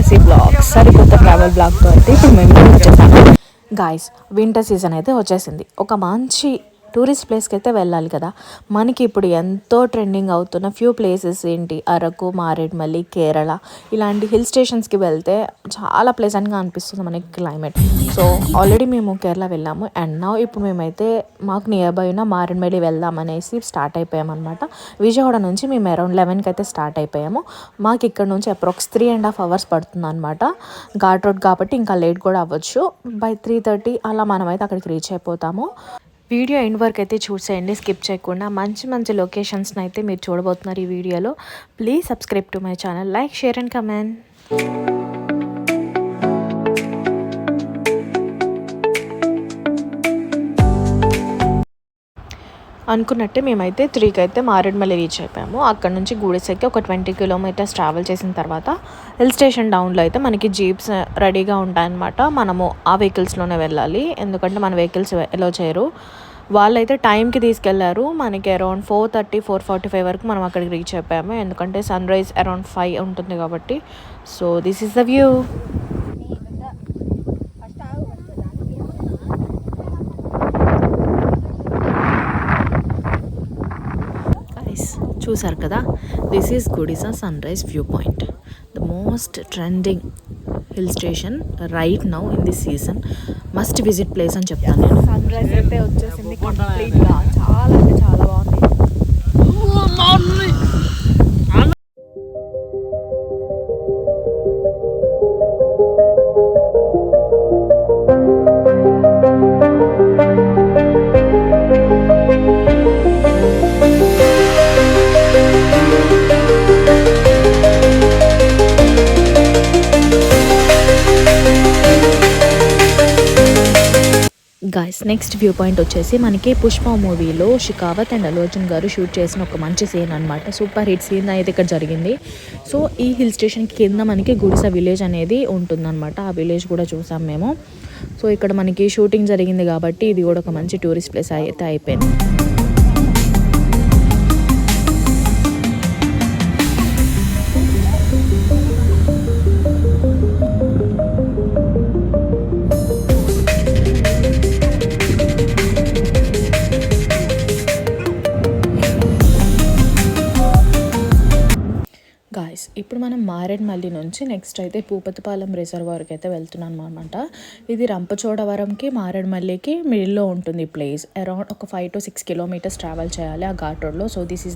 KC blog సరికొత్త travel బ్లాగ్తో అయితే ఇప్పుడు మేము వచ్చేసాము గాయస్. వింటర్ సీజన్ అయితే వచ్చేసింది. ఒక మంచి టూరిస్ట్ ప్లేస్కి అయితే వెళ్ళాలి కదా. మనకి ఇప్పుడు ఎంతో ట్రెండింగ్ అవుతున్న ఫ్యూ ప్లేసెస్ ఏంటి, అరకు, మారేడుమల్లి, కేరళ ఇలాంటి హిల్ స్టేషన్స్కి వెళ్తే చాలా ప్లెజెంట్గా అనిపిస్తుంది మనకి క్లైమేట్. సో ఆల్రెడీ మేము కేరళ వెళ్ళాము అండ్ నా ఇప్పుడు మేమైతే మాకు నియర్ బై ఉన్న మారేడుమల్లి వెళ్దాం అనేసి స్టార్ట్ అయిపోయాము అనమాట. విజయవాడ నుంచి మేము అరౌండ్ 11కి అయితే స్టార్ట్ అయిపోయాము. మాకు ఇక్కడ నుంచి అప్రాక్స్ 3.5 hours పడుతుంది అనమాట. ఘాట్ రోడ్ కాబట్టి ఇంకా లేట్ కూడా అవ్వచ్చు. బై 3:30 అలా మనమైతే అక్కడికి రీచ్ అయిపోతాము. వీడియో ఎండ్ వరకు అయితే చూసేయండి, స్కిప్ చేయకుండా. మంచి మంచి లొకేషన్స్ని అయితే మీరు చూడబోతున్నారు ఈ వీడియోలో. Please subscribe to my channel, like, share and comment. అనుకున్నట్టే మేమైతే 3కి అయితే మారేడుమల్లి రీచ్ అయిపోయాము. అక్కడ నుంచి గూడెసెక్కి ఒక 20 kilometers ట్రావెల్ చేసిన తర్వాత హిల్ స్టేషన్ డౌన్లో అయితే మనకి జీప్స్ రెడీగా ఉంటాయన్నమాట. మనము ఆ వెహికల్స్లోనే వెళ్ళాలి, ఎందుకంటే మన వెహికల్స్ ఎలా చేయరు. వాళ్ళైతే టైంకి తీసుకెళ్లారు. మనకి అరౌండ్ 4:30, 4:45 వరకు మనం అక్కడికి రీచ్ అయిపోయాము, ఎందుకంటే సన్ రైజ్ అరౌండ్ 5 ఉంటుంది కాబట్టి. So this is the view. చూసారు కదా, this is Gudisa sunrise view point, the most trending hill station right now in this season. Must visit place అని చెప్తాను నేను. సన్ రైజ్ అయితే వచ్చేసింది కంప్లీట్గా. చాలా అంటే చాలా బాగుంది. గాయస్, నెక్స్ట్ వ్యూ పాయింట్ వచ్చేసి మనకి పుష్ప మూవీలో షికావత్ అండ్ అల్లు అర్జున్ గారు షూట్ చేసిన ఒక మంచి సీన్ అనమాట. సూపర్ హిట్ సీన్ అయితే ఇక్కడ జరిగింది. సో ఈ హిల్ స్టేషన్ కింద మనకి గుడిసా విలేజ్ అనేది ఉంటుందన్నమాట. ఆ విలేజ్ కూడా చూసాం మేము. సో ఇక్కడ మనకి షూటింగ్ జరిగింది కాబట్టి ఇది కూడా ఒక మంచి టూరిస్ట్ ప్లేస్ అయితే అయిపోయింది. గాయస్, ఇప్పుడు మనం మారేడుమల్లి నుంచి నెక్స్ట్ అయితే భూపతిపాలెం రిజర్వాయర్కి అయితే వెళ్తున్నాం అనమాట. ఇది రంపచోడవరంకి మారేడుమల్లికి మిడిల్లో ఉంటుంది ప్లేస్. అరౌండ్ ఒక 5 to 6 kilometers ట్రావెల్ చేయాలి ఆ ఘాట్ రోడ్లో. So this is the